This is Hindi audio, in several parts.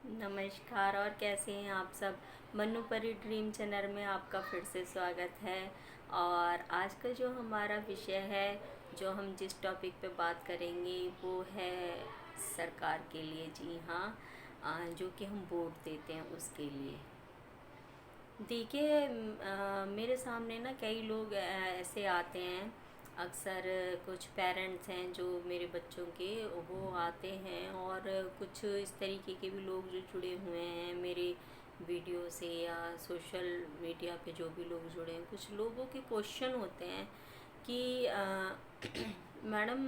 नमस्कार। और कैसे हैं आप सब। मन्नू परी ड्रीम चैनल में आपका फिर से स्वागत है। और आज का जो हमारा विषय है, जो हम जिस टॉपिक पे बात करेंगे वो है सरकार के लिए। जी हाँ, जो कि हम वोट देते हैं उसके लिए। देखिए, मेरे सामने ना कई लोग ऐसे आते हैं। अक्सर कुछ पेरेंट्स हैं जो मेरे बच्चों के, वो आते हैं। और कुछ इस तरीके के भी लोग जो जुड़े हुए हैं मेरे वीडियो से, या सोशल मीडिया पे जो भी लोग जुड़े हैं, कुछ लोगों के क्वेश्चन होते हैं कि मैडम,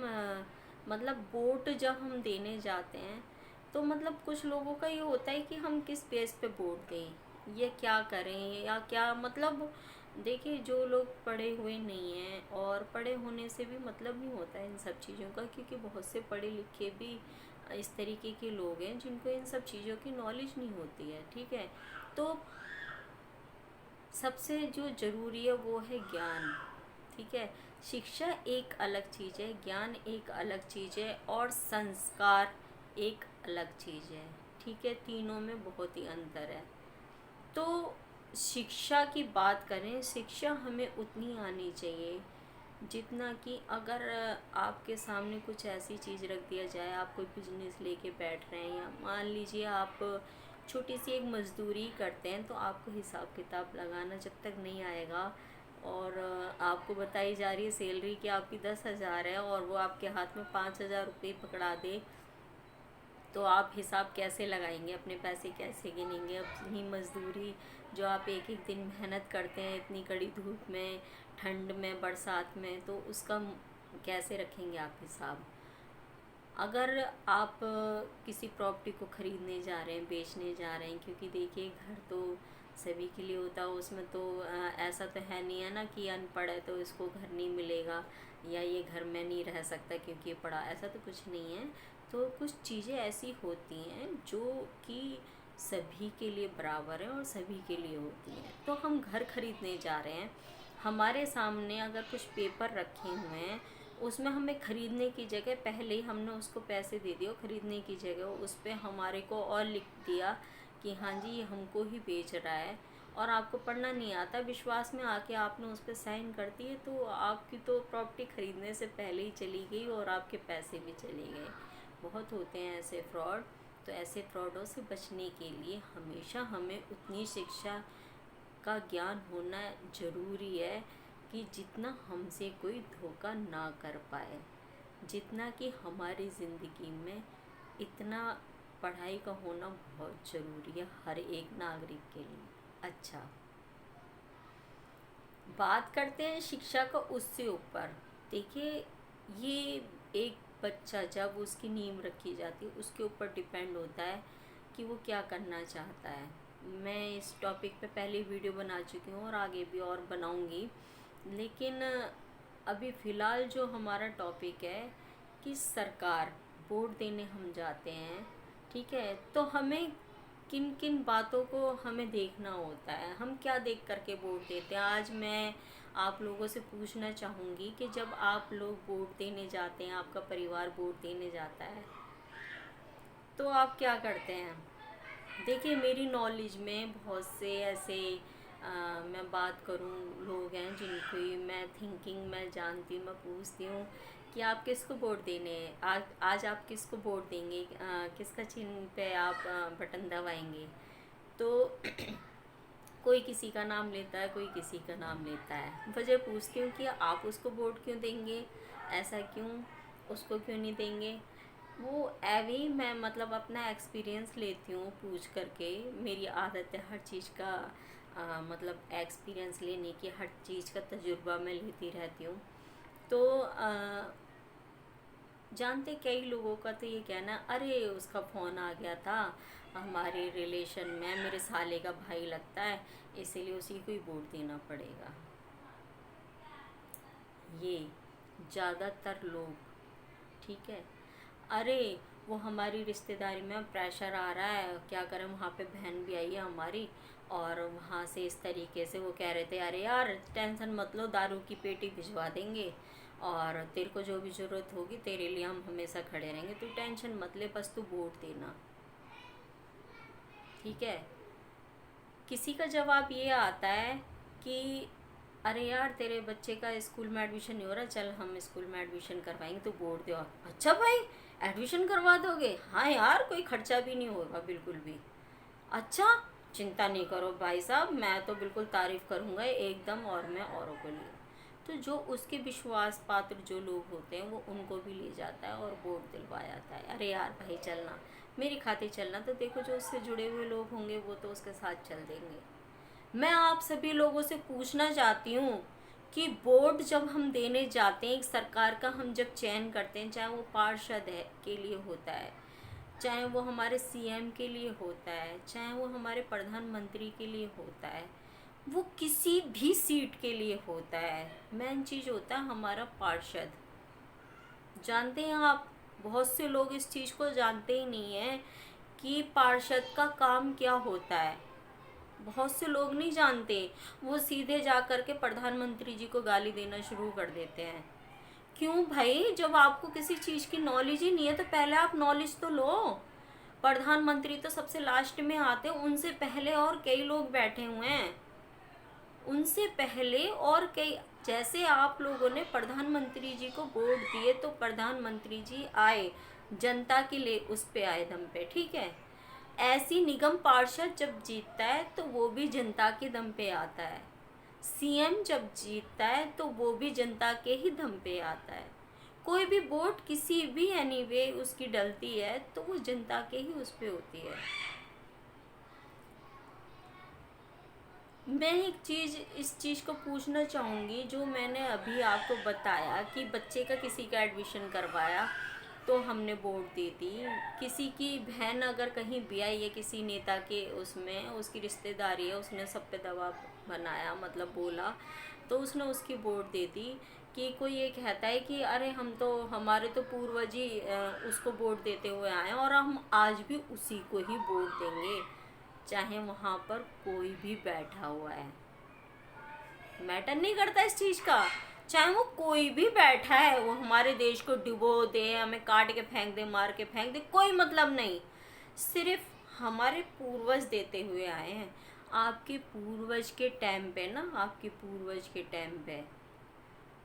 मतलब वोट जब हम देने जाते हैं तो मतलब कुछ लोगों का ये होता है कि हम किस बेस पे वोट दें, ये क्या करें या क्या, मतलब देखिए, जो लोग पढ़े हुए नहीं हैं, और पढ़े होने से भी मतलब नहीं होता है इन सब चीज़ों का, क्योंकि बहुत से पढ़े लिखे भी इस तरीके के लोग हैं जिनको इन सब चीज़ों की नॉलेज नहीं होती है। ठीक है, तो सबसे जो ज़रूरी है वो है ज्ञान। ठीक है, शिक्षा एक अलग चीज़ है, ज्ञान एक अलग चीज़ है, और संस्कार एक अलग चीज़ है। ठीक है, तीनों में बहुत ही अंतर है। तो शिक्षा की बात करें, शिक्षा हमें उतनी आनी चाहिए जितना कि अगर आपके सामने कुछ ऐसी चीज़ रख दिया जाए, आप कोई बिजनेस लेके बैठ रहे हैं, या मान लीजिए आप छोटी सी एक मजदूरी करते हैं, तो आपको हिसाब किताब लगाना जब तक नहीं आएगा, और आपको बताई जा रही है सैलरी कि आपकी 10,000 है, और वो आपके हाथ में 5,000 रुपये पकड़ा दे, तो आप हिसाब कैसे लगाएंगे, अपने पैसे कैसे गिनेंगे। अपनी मजदूरी जो आप एक एक दिन मेहनत करते हैं इतनी कड़ी धूप में, ठंड में, बरसात में, तो उसका कैसे रखेंगे आप हिसाब। अगर आप किसी प्रॉपर्टी को ख़रीदने जा रहे हैं, बेचने जा रहे हैं, क्योंकि देखिए, घर तो सभी के लिए होता है, उसमें तो ऐसा तो है नहीं है ना कि अनपढ़ है तो इसको घर नहीं मिलेगा, या ये घर में नहीं रह सकता क्योंकि ये पढ़ा, ऐसा तो कुछ नहीं है। तो कुछ चीज़ें ऐसी होती हैं जो कि सभी के लिए बराबर है और सभी के लिए होती हैं। तो हम घर खरीदने जा रहे हैं, हमारे सामने अगर कुछ पेपर रखे हुए हैं, उसमें हमें ख़रीदने की जगह पहले ही हमने उसको पैसे दे दिए, और ख़रीदने की जगह उस पर हमारे को और लिख दिया कि हाँ जी, ये हमको ही बेच रहा है, और आपको पढ़ना नहीं आता, विश्वास में आके आपने उस पर साइन कर दिए, तो आपकी तो प्रॉपर्टी ख़रीदने से पहले ही चली गई और आपके पैसे भी चले गए। बहुत होते हैं ऐसे फ्रॉड। तो ऐसे फ्रॉडों से बचने के लिए हमेशा हमें उतनी शिक्षा का ज्ञान होना ज़रूरी है कि जितना हमसे कोई धोखा ना कर पाए, जितना कि हमारी ज़िंदगी में, इतना पढ़ाई का होना बहुत ज़रूरी है हर एक नागरिक के लिए। अच्छा, बात करते हैं शिक्षा का उससे ऊपर। देखिए, ये एक बच्चा जब उसकी नींव रखी जाती है, उसके ऊपर डिपेंड होता है कि वो क्या करना चाहता है। मैं इस टॉपिक पे पहले वीडियो बना चुकी हूँ और आगे भी और बनाऊँगी, लेकिन अभी फ़िलहाल जो हमारा टॉपिक है कि सरकार, वोट देने हम जाते हैं, ठीक है, तो हमें किन किन बातों को हमें देखना होता है, हम क्या देख करके वोट देते हैं। आज मैं आप लोगों से पूछना चाहूँगी कि जब आप लोग वोट देने जाते हैं, आपका परिवार वोट देने जाता है, तो आप क्या करते हैं। देखिए, मेरी नॉलेज में बहुत से ऐसे मैं बात करूं, लोग हैं जिनको मैं थिंकिंग मैं जानती हूँ, मैं पूछती हूँ कि आप किसको वोट देने, आज आप किसको वोट देंगे, किसका चिन्ह पे आप बटन दबाएंगे। तो कोई किसी का नाम लेता है, कोई किसी का नाम लेता है। वजह पूछती हूँ कि आप उसको वोट क्यों देंगे, ऐसा क्यों, उसको क्यों नहीं देंगे। वो ऐवे ही मैं मतलब अपना एक्सपीरियंस लेती हूँ पूछ करके। मेरी आदत है हर चीज़ का मतलब एक्सपीरियंस लेने की, हर चीज़ का तजुर्बा मैं लेती रहती हूँ। तो जानते कई लोगों का तो ये कहना, अरे उसका फ़ोन आ गया था, हमारे रिलेशन में मेरे साले का भाई लगता है, इसीलिए उसी को ही वोट देना पड़ेगा। ये ज़्यादातर लोग, ठीक है, अरे वो हमारी रिश्तेदारी में प्रेशर आ रहा है, क्या करें, वहाँ पे बहन भी आई है हमारी, और वहाँ से इस तरीके से वो कह रहे थे, अरे यार टेंशन मत लो, दारू की पेटी भिजवा देंगे, और तेरे को जो भी ज़रूरत होगी तेरे लिए हम हमेशा खड़े रहेंगे, तू टेंशन मत ले, बस तू वोट देना, ठीक है। किसी का जवाब ये आता है कि अरे यार तेरे बच्चे का स्कूल में एडमिशन नहीं हो रहा, चल हम स्कूल में एडमिशन करवाएंगे, तो वोट दो। अच्छा भाई एडमिशन करवा दोगे? हाँ यार कोई खर्चा भी नहीं होगा बिल्कुल भी। अच्छा चिंता नहीं करो भाई साहब, मैं तो बिल्कुल तारीफ़ करूँगा एकदम, और मैं औरों को लिए। तो जो उसके विश्वास पात्र जो लोग होते हैं वो उनको भी ले जाता है और वोट दिलवा जाता है। अरे यार भाई चलना, मेरी खातिर चलना, तो देखो जो उससे जुड़े हुए लोग होंगे वो तो उसके साथ चल देंगे। मैं आप सभी लोगों से पूछना चाहती हूँ कि वोट जब हम देने जाते हैं, एक सरकार का हम जब चयन करते हैं, चाहे वो पार्षद है के लिए होता है, चाहे वो हमारे सीएम के लिए होता है, चाहे वो हमारे प्रधानमंत्री के लिए होता है, वो किसी भी सीट के लिए होता है, मेन चीज़ होता है हमारा पार्षद। जानते हैं आप, बहुत से लोग इस चीज़ को जानते ही नहीं हैं कि पार्षद का काम क्या होता है। बहुत से लोग नहीं जानते, वो सीधे जा कर के प्रधानमंत्री जी को गाली देना शुरू कर देते हैं। क्यों भाई, जब आपको किसी चीज़ की नॉलेज ही नहीं है तो पहले आप नॉलेज तो लो। प्रधानमंत्री तो सबसे लास्ट में आते हैं, उनसे पहले और कई लोग बैठे हुए हैं, उनसे पहले और कई। जैसे आप लोगों ने प्रधानमंत्री जी को वोट दिए तो प्रधानमंत्री जी आए जनता के लिए, उस पे आए दम पे, ठीक है। ऐसी निगम पार्षद जब जीतता है तो वो भी जनता के दम पे आता है, सीएम जब जीतता है तो वो भी जनता के ही दम पे आता है। कोई भी वोट किसी भी एनीवे उसकी डलती है तो वो जनता के ही उस पे होती है। मैं एक चीज़, इस चीज़ को पूछना चाहूँगी, जो मैंने अभी आपको बताया कि बच्चे का किसी का एडमिशन करवाया तो हमने वोट दी थी। किसी की बहन अगर कहीं ब्याही है किसी नेता के, उसमें उसकी रिश्तेदारी है, उसने सब पे दबाव बनाया, मतलब बोला, तो उसने उसकी वोट दे दी। कि कोई ये कहता है कि अरे हम तो, हमारे तो पूर्वज ही उसको वोट देते हुए आए हैं और हम आज भी उसी को ही वोट देंगे, चाहे वहाँ पर कोई भी बैठा हुआ है। मैटर नहीं करता इस चीज़ का, चाहे वो कोई भी बैठा है, वो हमारे देश को डुबो दे, हमें काट के फेंक दे, मार के फेंक दे, कोई मतलब नहीं। सिर्फ हमारे पूर्वज देते हुए आए हैं। आपके पूर्वज के टाइम पे ना, आपके पूर्वज के टाइम पे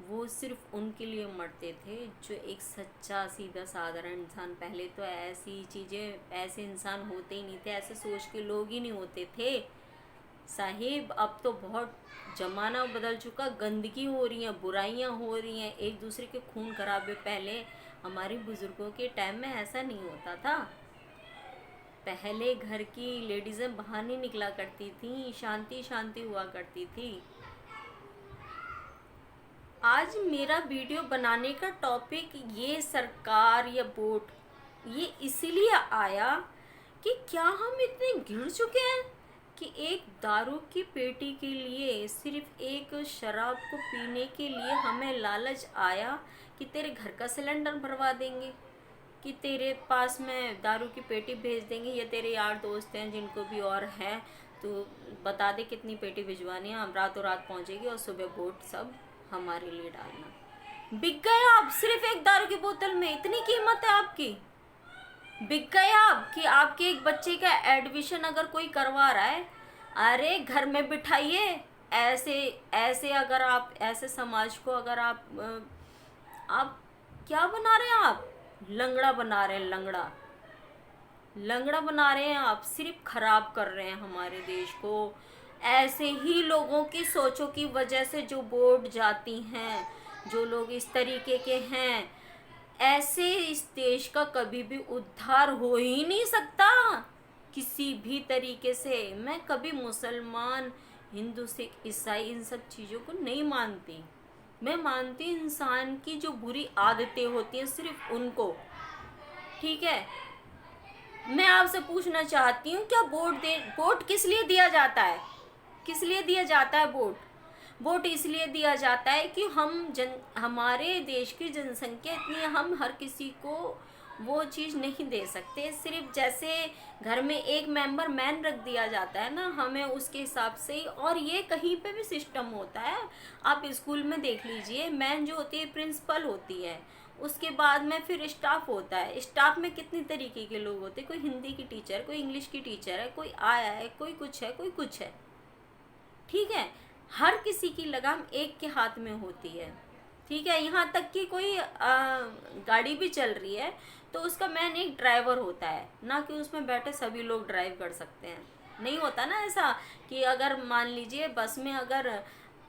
वो सिर्फ उनके लिए मरते थे जो एक सच्चा सीधा साधारण इंसान। पहले तो ऐसी चीज़ें, ऐसे इंसान होते ही नहीं थे, ऐसे सोच के लोग ही नहीं होते थे साहिब। अब तो बहुत ज़माना बदल चुका, गंदगी हो रही है, बुराइयां हो रही हैं, एक दूसरे के खून खराबे। पहले हमारे बुज़ुर्गों के टाइम में ऐसा नहीं होता था। पहले घर की लेडीज़ें बाहर नहीं निकला करती थी, शांति शांति हुआ करती थी। आज मेरा वीडियो बनाने का टॉपिक ये सरकार या वोट, ये इसीलिए आया कि क्या हम इतने गिर चुके हैं कि एक दारू की पेटी के लिए, सिर्फ एक शराब को पीने के लिए हमें लालच आया कि तेरे घर का सिलेंडर भरवा देंगे, कि तेरे पास में दारू की पेटी भेज देंगे, या तेरे यार दोस्त हैं जिनको भी और है तो बता दे कितनी पेटी भिजवानी है, हम रातों रात पहुंचेगी और सुबह वोट सब हमारे लिए डालना। बिक गए आप सिर्फ एक दारू की बोतल में, इतनी कीमत है आपकी। बिक गए आप कि आपके एक बच्चे का एडमिशन अगर कोई करवा रहा है, अरे घर में बिठाइए। ऐसे ऐसे अगर आप, ऐसे समाज को अगर आप क्या बना रहे हैं, आप लंगड़ा बना रहे हैं, लंगड़ा लंगड़ा बना रहे हैं आप, सिर्फ खराब कर रहे हैं हमारे देश को। ऐसे ही लोगों की सोचों की वजह से जो वोट जाती हैं, जो लोग इस तरीके के हैं, ऐसे इस देश का कभी भी उद्धार हो ही नहीं सकता किसी भी तरीके से। मैं कभी मुसलमान, हिंदू, सिख, ईसाई इन सब चीज़ों को नहीं मानती। मैं मानती इंसान की जो बुरी आदतें होती हैं सिर्फ उनको, ठीक है। मैं आपसे पूछना चाहती हूँ, क्या वोट किस लिए दिया जाता है? किस लिए दिया जाता है वोट? वोट इसलिए दिया जाता है कि हमारे देश की जनसंख्या इतनी है, हम हर किसी को वो चीज़ नहीं दे सकते। सिर्फ जैसे घर में एक मेंबर मैन रख दिया जाता है ना, हमें उसके हिसाब से ही, और ये कहीं पे भी सिस्टम होता है। आप स्कूल में देख लीजिए, मैन जो होती है प्रिंसिपल होती है, उसके बाद में फिर स्टाफ होता है। स्टाफ में कितनी तरीके के लोग होते हैं, कोई हिंदी की टीचर, कोई इंग्लिश की टीचर है, कोई आया है, कोई कुछ है, कोई कुछ है, ठीक है। हर किसी की लगाम एक के हाथ में होती है, ठीक है। यहाँ तक कि कोई गाड़ी भी चल रही है तो उसका मैन एक ड्राइवर होता है, ना कि उसमें बैठे सभी लोग ड्राइव कर सकते हैं। नहीं होता ना ऐसा कि अगर मान लीजिए बस में अगर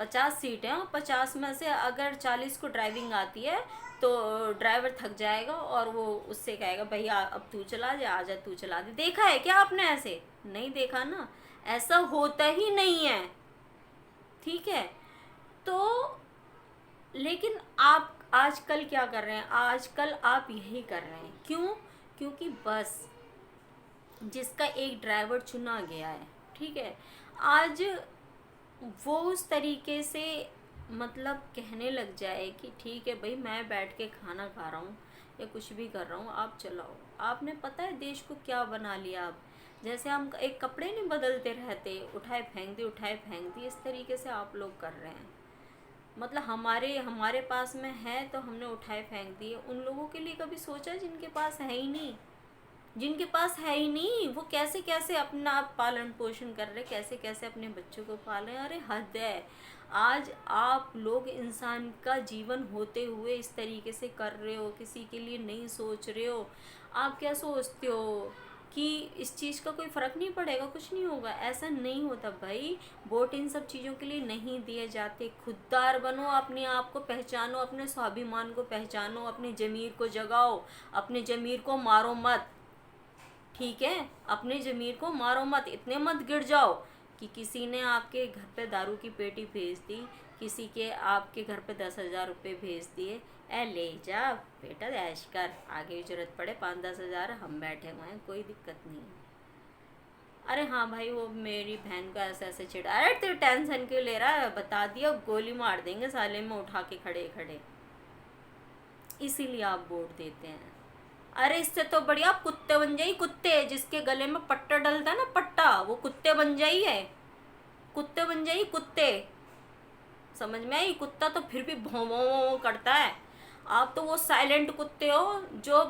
50 सीट हैं और 50 में से अगर 40 को ड्राइविंग आती है तो ड्राइवर थक जाएगा और वो उससे कहेगा भैया अब तू चला जा, आजा तू चला दे। देखा है क्या आपने? ऐसे नहीं देखा ना, ऐसा होता ही नहीं है, ठीक है। तो लेकिन आप आजकल क्या कर रहे हैं? आजकल आप यही कर रहे हैं, क्यों? क्योंकि बस जिसका एक ड्राइवर चुना गया है, ठीक है, आज वो उस तरीके से मतलब कहने लग जाए कि ठीक है भाई मैं बैठ के खाना खा रहा हूँ या कुछ भी कर रहा हूँ, आप चलाओ। आपने पता है देश को क्या बना लिया आप? जैसे हम एक कपड़े नहीं बदलते रहते, उठाए फेंक दिए, उठाए फेंक दिए, इस तरीके से आप लोग कर रहे हैं। मतलब हमारे पास में है तो हमने उठाए फेंक दिए। उन लोगों के लिए कभी सोचा जिनके पास है ही नहीं? जिनके पास है ही नहीं वो कैसे कैसे अपना पालन पोषण कर रहे, कैसे कैसे अपने बच्चों को पाल रहे हैं। अरे हद है। आज आप लोग इंसान का जीवन होते हुए इस तरीके से कर रहे हो, किसी के लिए नहीं सोच रहे हो। आप क्या सोचते हो कि इस चीज़ का कोई फ़र्क नहीं पड़ेगा, कुछ नहीं होगा? ऐसा नहीं होता भाई। वोट इन सब चीज़ों के लिए नहीं दिए जाते। खुददार बनो, अपने आप को पहचानो, अपने स्वाभिमान को पहचानो, अपनी ज़मीर को जगाओ, अपने ज़मीर को मारो मत, ठीक है। अपने ज़मीर को मारो मत, इतने मत गिर जाओ कि किसी ने आपके घर पे दारू की पेटी भेज दी, किसी के आपके घर पे 10,000 रुपये भेज दिए, ए ले जा बेटा ऐश कर, आगे भी जरूरत पड़े 5-10 हज़ार हम बैठे हुए हैं, कोई दिक्कत नहीं है। अरे हाँ भाई वो मेरी बहन को ऐसे ऐसे चिढ़ा, अरे तेरे टेंशन क्यों ले रहा है, बता दिया गोली मार देंगे साले में उठा के खड़े खड़े। इसीलिए आप वोट देते हैं। अरे इससे तो बढ़िया आप कुत्ते बन जाइए, कुत्ते जिसके गले में पट्टा डलता है ना, पट्टा, वो कुत्ते बन जाइए, कुत्ते बन जाइए कुत्ते। समझ में आई? कुत्ता तो फिर भी भौं भौं करता है, आप तो वो साइलेंट कुत्ते हो जो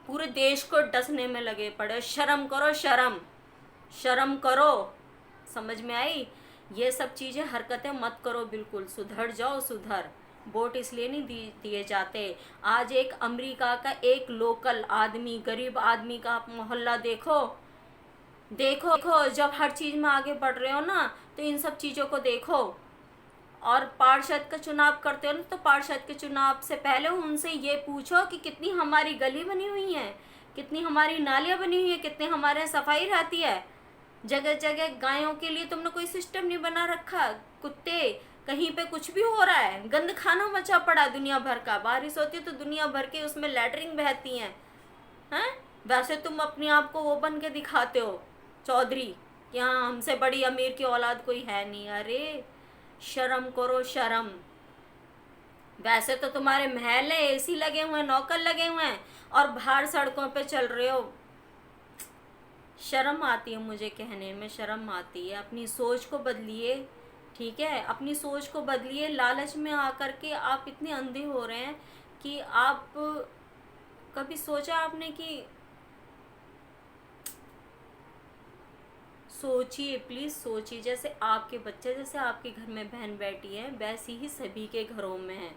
पूरे देश को डसने में लगे पड़े। शर्म करो, शर्म, शर्म करो। समझ में आई? ये सब चीज़ें हरकतें मत करो, बिल्कुल सुधर जाओ, सुधर। वोट इसलिए नहीं दिए जाते। आज एक अमेरिका का एक लोकल आदमी, गरीब आदमी का आप मोहल्ला देखो, देखो देखो, जब हर चीज़ में आगे बढ़ रहे हो ना तो इन सब चीज़ों को देखो। और पार्षद का चुनाव करते हो ना तो पार्षद के चुनाव से पहले उनसे ये पूछो कि कितनी हमारी गली बनी हुई है, कितनी हमारी नालियाँ बनी हुई है, कितने हमारे सफाई रहती है। जगह जगह गायों के लिए तुमने कोई सिस्टम नहीं बना रखा। कुत्ते, कहीं पे कुछ भी हो रहा है, गंद खाना मचा पड़ा दुनिया भर का, बारिश होती है तो दुनिया भर के उसमें लैटरिन बहती हैं, हैं? वैसे तुम अपने आप को वो बन के दिखाते हो चौधरी कि हाँ हमसे बड़ी अमीर की औलाद कोई है नहीं। अरे शर्म करो, शर्म। वैसे तो तुम्हारे महल है, एसी लगे हुए हैं, नौकर लगे हुए हैं, और बाहर सड़कों पे चल रहे हो। शर्म आती है, मुझे कहने में शर्म आती है। अपनी सोच को बदलिए, ठीक है, अपनी सोच को बदलिए। लालच में आकर के आप इतने अंधे हो रहे हैं कि आप, कभी सोचा आपने कि, सोचिए प्लीज़ सोचिए। जैसे आपके बच्चे, जैसे आपके घर में बहन बैठी है, वैसी ही सभी के घरों में है।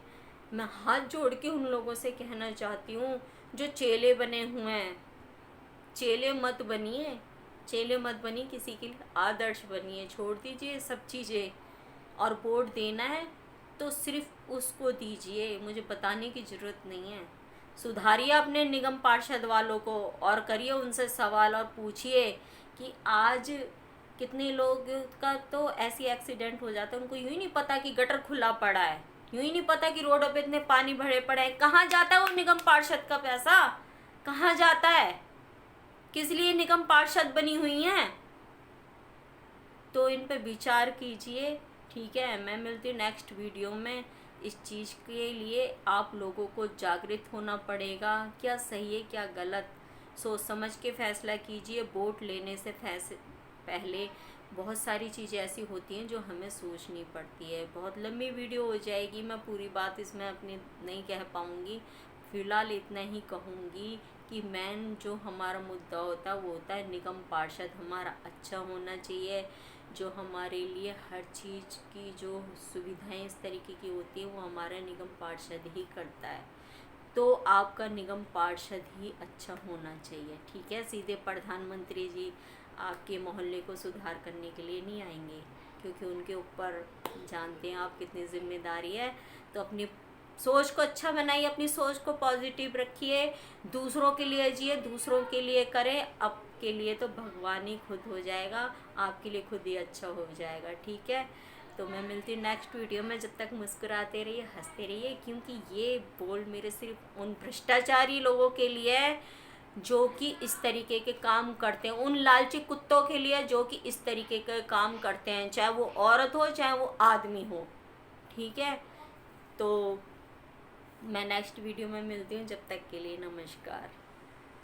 मैं हाथ जोड़ के उन लोगों से कहना चाहती हूँ जो चेले बने हुए हैं, चेले मत बनिए, चेले मत बनिए, किसी के लिए आदर्श बनिए। छोड़ दीजिए सब चीज़ें, और वोट देना है तो सिर्फ उसको दीजिए, मुझे बताने की ज़रूरत नहीं है। सुधारिए अपने निगम पार्षद वालों को और करिए उनसे सवाल और पूछिए कि आज कितने लोग का तो ऐसी एक्सीडेंट हो जाता है, उनको यूँ ही नहीं पता कि गटर खुला पड़ा है, यूँ ही नहीं पता कि रोडों पे इतने पानी भरे पड़े हैं। कहाँ जाता है वो निगम पार्षद का पैसा? कहाँ जाता है? किस लिए निगम पार्षद बनी हुई हैं? तो इन पे विचार कीजिए, ठीक है। मैं मिलती हूँ नेक्स्ट वीडियो में। इस चीज़ के लिए आप लोगों को जागृत होना पड़ेगा, क्या सही है क्या गलत, सोच समझ के फ़ैसला कीजिए। वोट लेने से पहले बहुत सारी चीज़ें ऐसी होती हैं जो हमें सोचनी पड़ती है। बहुत लंबी वीडियो हो जाएगी, मैं पूरी बात इसमें अपनी नहीं कह पाऊँगी। फ़िलहाल इतना ही कहूँगी कि मेन जो हमारा मुद्दा होता है वो होता है निगम पार्षद हमारा अच्छा होना चाहिए, जो हमारे लिए हर चीज़ की जो सुविधाएं इस तरीके की होती है वो हमारा निगम पार्षद ही करता है। तो आपका निगम पार्षद ही अच्छा होना चाहिए, ठीक है। सीधे प्रधानमंत्री जी आपके मोहल्ले को सुधार करने के लिए नहीं आएंगे, क्योंकि उनके ऊपर जानते हैं आप कितनी जिम्मेदारी है। तो अपनी सोच को अच्छा बनाइए, अपनी सोच को पॉजिटिव रखिए, दूसरों के लिए जिए, दूसरों के लिए करें, आपके लिए तो भगवान ही खुद हो जाएगा, आपके लिए खुद ही अच्छा हो जाएगा, ठीक है। तो मैं मिलती हूँ नेक्स्ट वीडियो में, जब तक मुस्कुराते रहिए, हंसते रहिए, क्योंकि ये बोल मेरे सिर्फ उन भ्रष्टाचारी लोगों के लिए है जो कि इस तरीके के काम करते हैं, उन लालची कुत्तों के लिए जो कि इस तरीके के काम करते हैं, चाहे वो औरत हो चाहे वो आदमी हो, ठीक है। तो मैं नेक्स्ट वीडियो में मिलती हूँ, जब तक के लिए नमस्कार।